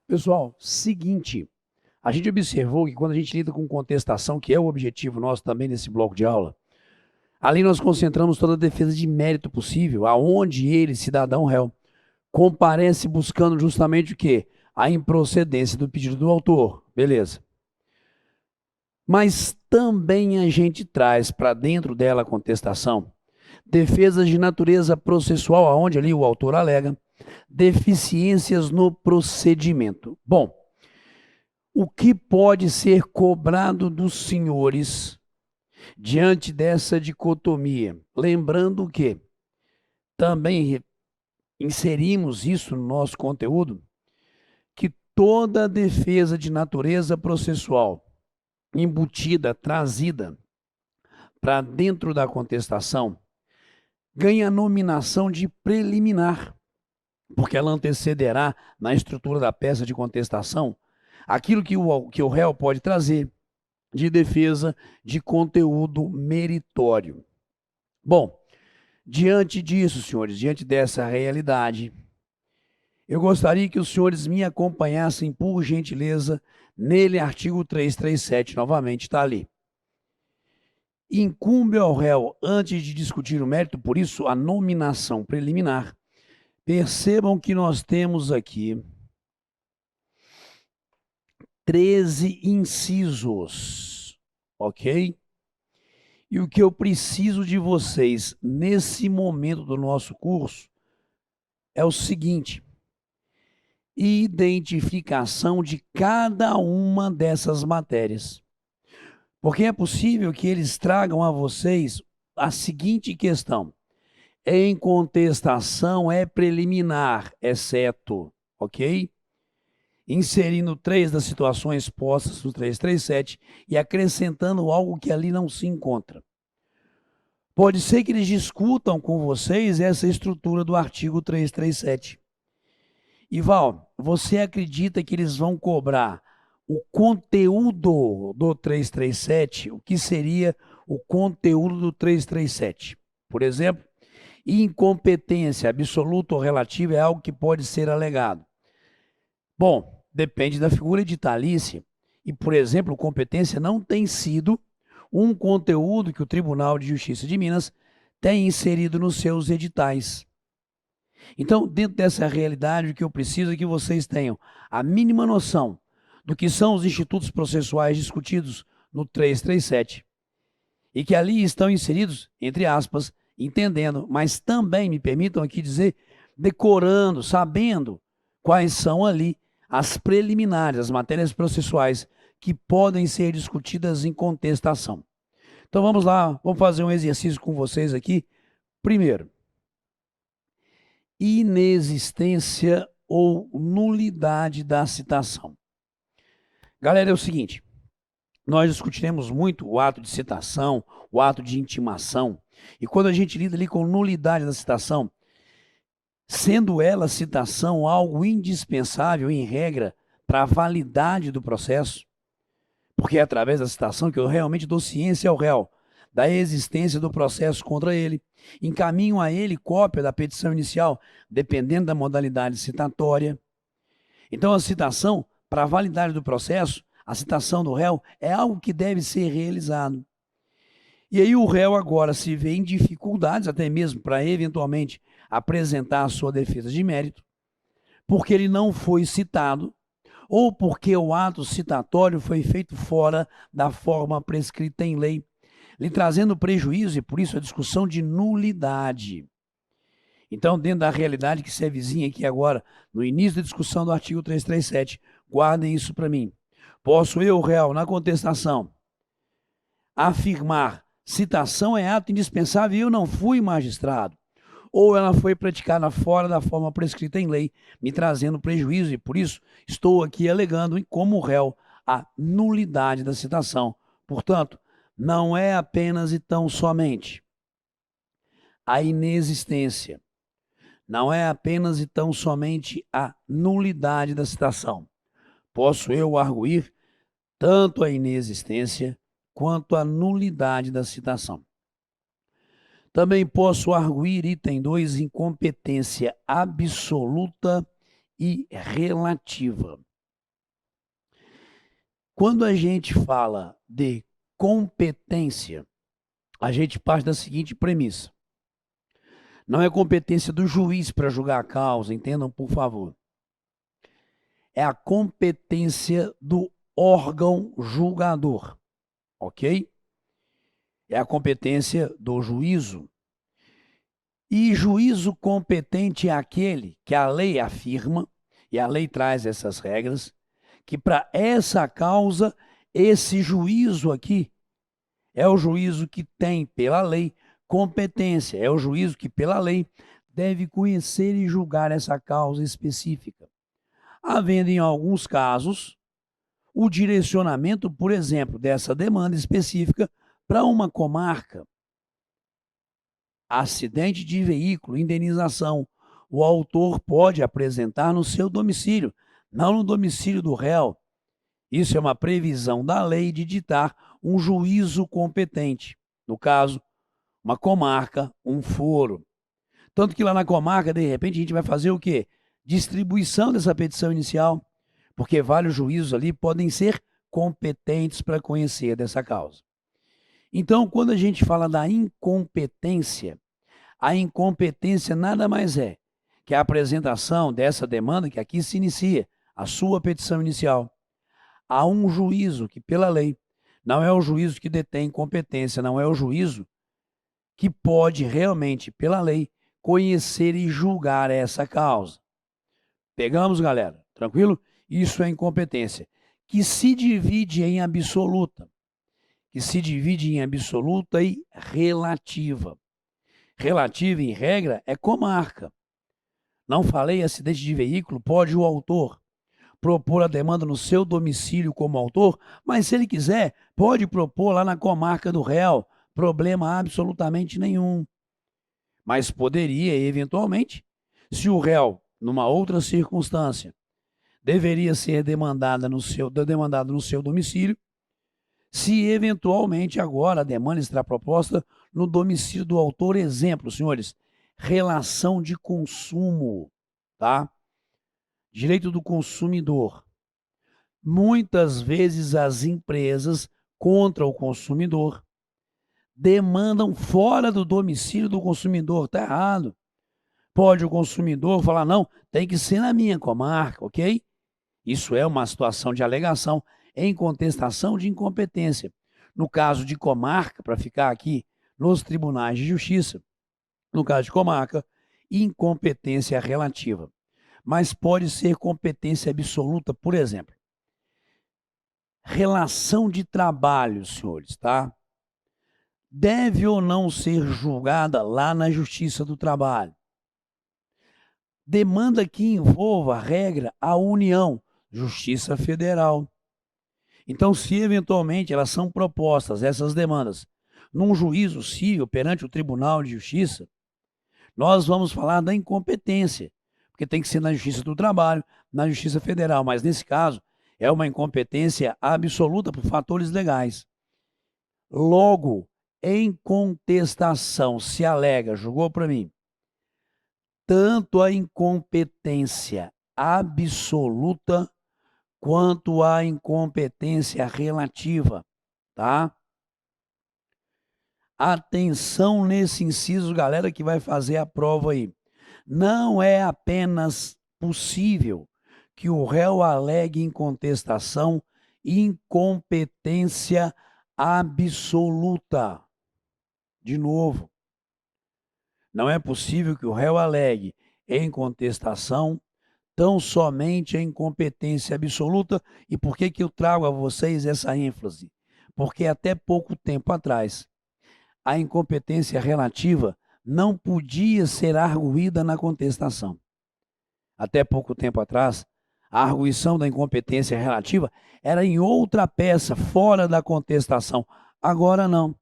Pessoal, seguinte, a gente observou que quando a gente lida com contestação, que é o objetivo nosso também nesse bloco de aula, ali nós concentramos toda a defesa de mérito possível, aonde ele, cidadão réu, comparece buscando justamente o quê? A improcedência do pedido do autor. Beleza. Mas também a gente traz para dentro dela a contestação defesas de natureza processual, aonde ali o autor alega deficiências no procedimento. Bom, o que pode ser cobrado dos senhores diante dessa dicotomia? Lembrando que também inserimos isso no nosso conteúdo, que toda defesa de natureza processual embutida, trazida para dentro da contestação, ganha nominação de preliminar, porque ela antecederá na estrutura da peça de contestação aquilo que o réu pode trazer de defesa de conteúdo meritório. Bom, diante disso, senhores, diante dessa realidade, eu gostaria que os senhores me acompanhassem, por gentileza, nele, artigo 337, novamente, está ali. Incumbe ao réu, antes de discutir o mérito, por isso, a nominação preliminar. Percebam que nós temos aqui 13 incisos, ok? E o que eu preciso de vocês nesse momento do nosso curso é o seguinte: identificação de cada uma dessas matérias. Porque é possível que eles tragam a vocês a seguinte questão: em contestação é preliminar, exceto, ok? Inserindo 3 das situações postas no 337 e acrescentando algo que ali não se encontra. Pode ser que eles discutam com vocês essa estrutura do artigo 337. E Val, você acredita que eles vão cobrar o conteúdo do 337? O que seria o conteúdo do 337? Por exemplo, incompetência absoluta ou relativa é algo que pode ser alegado. Bom, depende da figura editalícia. E, por exemplo, competência não tem sido um conteúdo que o Tribunal de Justiça de Minas tem inserido nos seus editais. Então, dentro dessa realidade, o que eu preciso é que vocês tenham a mínima noção do que são os institutos processuais discutidos no 337 e que ali estão inseridos, entre aspas, entendendo, mas também, me permitam aqui dizer, decorando, sabendo quais são ali as preliminares, as matérias processuais que podem ser discutidas em contestação. Então vamos lá, vamos fazer um exercício com vocês aqui. Primeiro, inexistência ou nulidade da citação. Galera, é o seguinte, nós discutiremos muito o ato de citação, o ato de intimação, e quando a gente lida ali com nulidade da citação, sendo ela a citação algo indispensável, em regra, para a validade do processo, porque é através da citação que eu realmente dou ciência ao réu da existência do processo contra ele, encaminho a ele cópia da petição inicial, dependendo da modalidade citatória. Então, a citação, para a validade do processo, a citação do réu é algo que deve ser realizado. E aí o réu agora se vê em dificuldades, até mesmo para eventualmente apresentar a sua defesa de mérito, porque ele não foi citado ou porque o ato citatório foi feito fora da forma prescrita em lei, lhe trazendo prejuízo e, por isso, a discussão de nulidade. Então, dentro da realidade que se avizinha aqui agora, no início da discussão do artigo 337, guardem isso para mim. Posso eu, réu, na contestação, afirmar citação é ato indispensável e eu não fui magistrado, ou ela foi praticada fora da forma prescrita em lei, me trazendo prejuízo, e por isso estou aqui alegando como réu a nulidade da citação. Portanto, não é apenas e tão somente a inexistência, não é apenas e tão somente a nulidade da citação. Posso eu arguir tanto a inexistência quanto a nulidade da citação. Também posso arguir, item 2, incompetência absoluta e relativa. Quando a gente fala de competência, a gente parte da seguinte premissa. Não é competência do juiz para julgar a causa, entendam, por favor. É a competência do órgão julgador, ok? É a competência do juízo. E juízo competente é aquele que a lei afirma, e a lei traz essas regras, que para essa causa, esse juízo aqui é o juízo que tem, pela lei, competência. É o juízo que, pela lei, deve conhecer e julgar essa causa específica. Havendo, em alguns casos, o direcionamento, por exemplo, dessa demanda específica para uma comarca. Acidente de veículo, indenização. O autor pode apresentar no seu domicílio, não no domicílio do réu. Isso é uma previsão da lei de ditar um juízo competente. No caso, uma comarca, um foro. Tanto que lá na comarca, de repente, a gente vai fazer o quê? Distribuição dessa petição inicial, porque vários juízos ali podem ser competentes para conhecer dessa causa. Então, quando a gente fala da incompetência, a incompetência nada mais é que a apresentação dessa demanda que aqui se inicia, a sua petição inicial, a um juízo que, pela lei, não é o juízo que detém competência, não é o juízo que pode realmente, pela lei, conhecer e julgar essa causa. Pegamos, galera? Tranquilo? Isso é incompetência, que se divide em absoluta, e relativa. Relativa, em regra, é comarca. Não falei acidente de veículo, pode o autor propor a demanda no seu domicílio como autor, mas se ele quiser, pode propor lá na comarca do réu, problema absolutamente nenhum. Mas poderia, eventualmente, se o réu, numa outra circunstância, deveria ser demandado no seu domicílio, se eventualmente agora a demanda estará proposta no domicílio do autor. Exemplo, senhores, relação de consumo, tá? Direito do consumidor. Muitas vezes as empresas contra o consumidor demandam fora do domicílio do consumidor. Está errado. Pode o consumidor falar, não, tem que ser na minha comarca, ok? Isso é uma situação de alegação em contestação de incompetência. No caso de comarca, para ficar aqui nos tribunais de justiça, no caso de comarca, incompetência relativa. Mas pode ser competência absoluta, por exemplo. Relação de trabalho, senhores, tá? Deve ou não ser julgada lá na Justiça do Trabalho. Demanda que envolva a regra, a União, Justiça Federal. Então, se eventualmente elas são propostas, essas demandas, num juízo civil perante o Tribunal de Justiça, nós vamos falar da incompetência, porque tem que ser na Justiça do Trabalho, na Justiça Federal, mas nesse caso é uma incompetência absoluta por fatores legais. Logo, em contestação se alega, julgou para mim, tanto a incompetência absoluta quanto a incompetência relativa, tá? Atenção nesse inciso, galera, que vai fazer a prova aí. Não é apenas possível que o réu alegue em contestação incompetência absoluta. De novo, não é possível que o réu alegue em contestação tão somente a incompetência absoluta. E por que eu trago a vocês essa ênfase? Porque até pouco tempo atrás, a incompetência relativa não podia ser arguída na contestação. Até pouco tempo atrás, a arguição da incompetência relativa era em outra peça, fora da contestação. Agora não.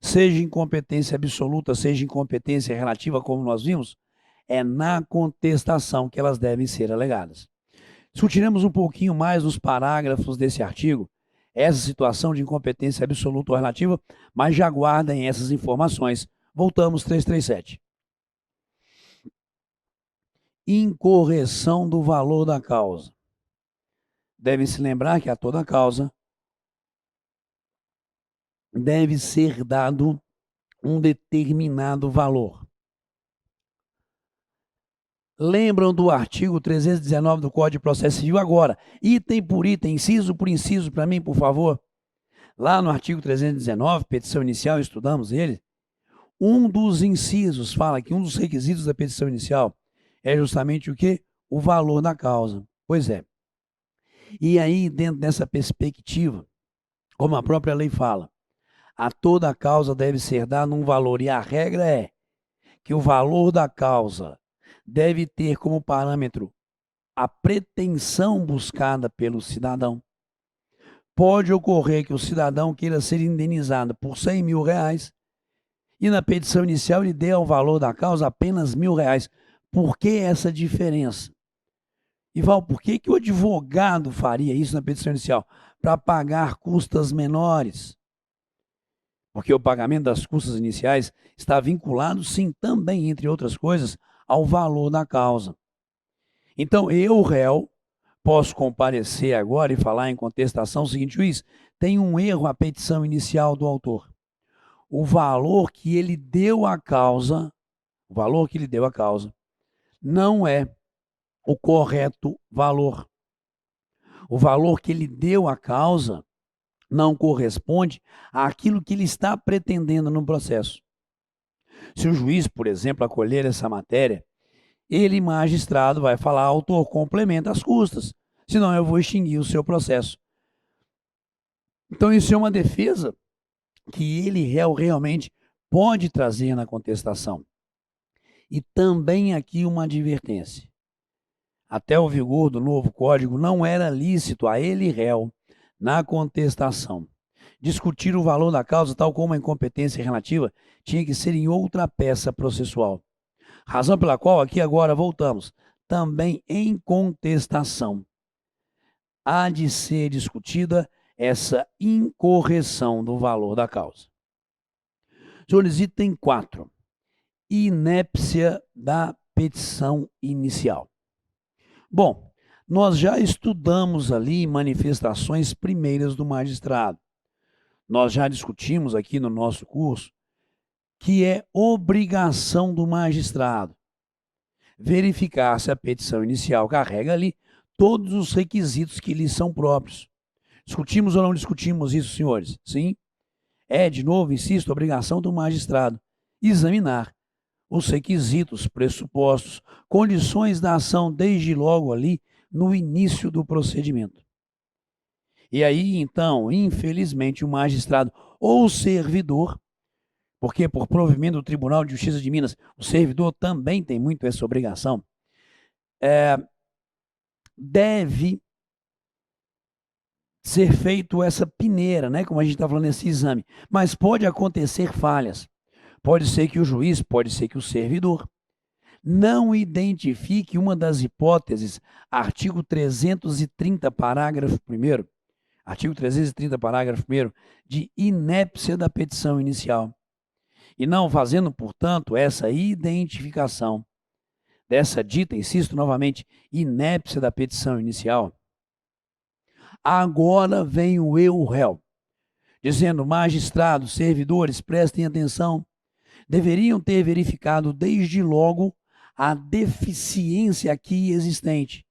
Seja incompetência absoluta, seja incompetência relativa, como nós vimos, é na contestação que elas devem ser alegadas. Discutiremos um pouquinho mais nos parágrafos desse artigo essa situação de incompetência absoluta ou relativa, mas já guardem essas informações. Voltamos, 337. Incorreção do valor da causa. devem se lembrar que a toda causa deve ser dado um determinado valor. Lembram do artigo 319 do Código de Processo Civil? Agora, item por item, inciso por inciso, para mim, por favor. Lá no artigo 319, petição inicial, estudamos ele. Um dos incisos fala que um dos requisitos da petição inicial é justamente o quê? O valor da causa. Pois é. E aí, dentro dessa perspectiva, como a própria lei fala, a toda causa deve ser dado um valor, e a regra é que o valor da causa deve ter como parâmetro a pretensão buscada pelo cidadão. Pode ocorrer que o cidadão queira ser indenizado por R$100 mil e na petição inicial ele dê ao valor da causa apenas R$1.000. Por que essa diferença? Ival, por que o advogado faria isso na petição inicial? Para pagar custas menores. Porque o pagamento das custas iniciais está vinculado, sim, também, entre outras coisas, ao valor da causa. Então, eu, réu, posso comparecer agora e falar em contestação o seguinte: juiz, tem um erro a petição inicial do autor. O valor que ele deu à causa, não é o correto valor. O valor que ele deu à causa não corresponde àquilo que ele está pretendendo no processo. Se o juiz, por exemplo, acolher essa matéria, ele, magistrado, vai falar: autor, complementa as custas, senão eu vou extinguir o seu processo. Então isso é uma defesa que ele, réu, realmente pode trazer na contestação. E também aqui uma advertência. Até o vigor do novo código, não era lícito a ele, réu, na contestação, discutir o valor da causa, tal como a incompetência relativa tinha que ser em outra peça processual. Razão pela qual aqui agora voltamos. Também em contestação há de ser discutida essa incorreção do valor da causa. Senhores, item 4. Inépcia da petição inicial. Bom, nós já estudamos ali manifestações primeiras do magistrado. Nós já discutimos aqui no nosso curso que é obrigação do magistrado verificar se a petição inicial carrega ali todos os requisitos que lhe são próprios. Discutimos ou não discutimos isso, senhores? Sim. É, de novo, insisto, obrigação do magistrado examinar os requisitos, pressupostos, condições da ação desde logo ali no início do procedimento. E aí, então, infelizmente, o magistrado ou o servidor, porque por provimento do Tribunal de Justiça de Minas, o servidor também tem muito essa obrigação, deve ser feito essa peneira, né, como a gente está falando, esse exame. Mas pode acontecer falhas. Pode ser que o juiz, pode ser que o servidor não identifique uma das hipóteses, artigo 330, parágrafo 1º, artigo 330, parágrafo 1º, de inépcia da petição inicial. E não fazendo, portanto, essa identificação dessa dita, insisto novamente, inépcia da petição inicial, agora vem o eu, réu, dizendo: magistrados, servidores, prestem atenção, deveriam ter verificado desde logo a deficiência aqui existente.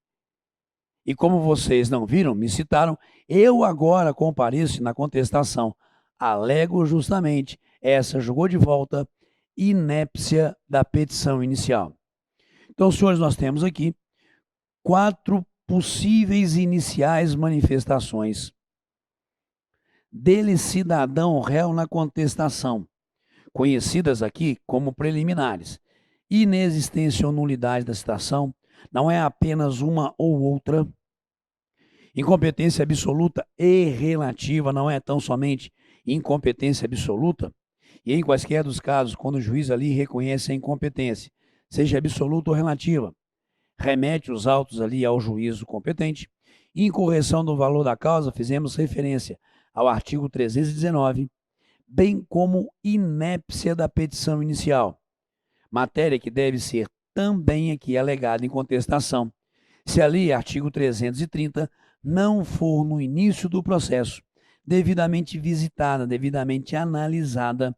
E como vocês não viram, me citaram, eu agora compareço na contestação, alego justamente essa, jogou de volta, inépcia da petição inicial. Então, senhores, nós temos aqui 4 possíveis iniciais manifestações dele, cidadão réu, na contestação, conhecidas aqui como preliminares. Inexistência ou nulidade da citação, não é apenas uma ou outra. Incompetência absoluta e relativa, não é tão somente incompetência absoluta. E em quaisquer dos casos, quando o juiz ali reconhece a incompetência, seja absoluta ou relativa, remete os autos ali ao juízo competente. Incorreção do valor da causa, fizemos referência ao artigo 319, bem como inépcia da petição inicial, matéria que deve ser também aqui alegada em contestação. Se ali, artigo 330, não for no início do processo devidamente visitada, devidamente analisada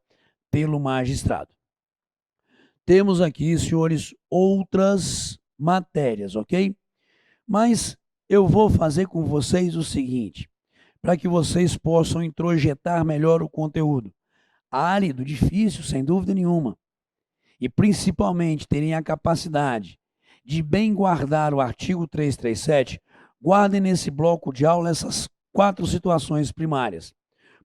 pelo magistrado. Temos aqui, senhores, outras matérias, ok? Mas eu vou fazer com vocês o seguinte, para que vocês possam introjetar melhor o conteúdo. Árido, difícil, sem dúvida nenhuma. E principalmente terem a capacidade de bem guardar o artigo 337, guardem nesse bloco de aula essas 4 situações primárias,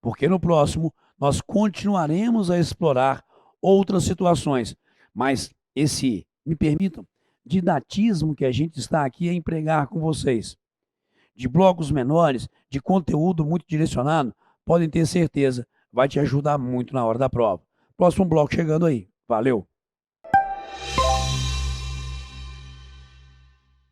porque no próximo nós continuaremos a explorar outras situações, mas esse, me permitam, didatismo que a gente está aqui a empregar com vocês, de blocos menores, de conteúdo muito direcionado, podem ter certeza, vai te ajudar muito na hora da prova. Próximo bloco chegando aí. Valeu!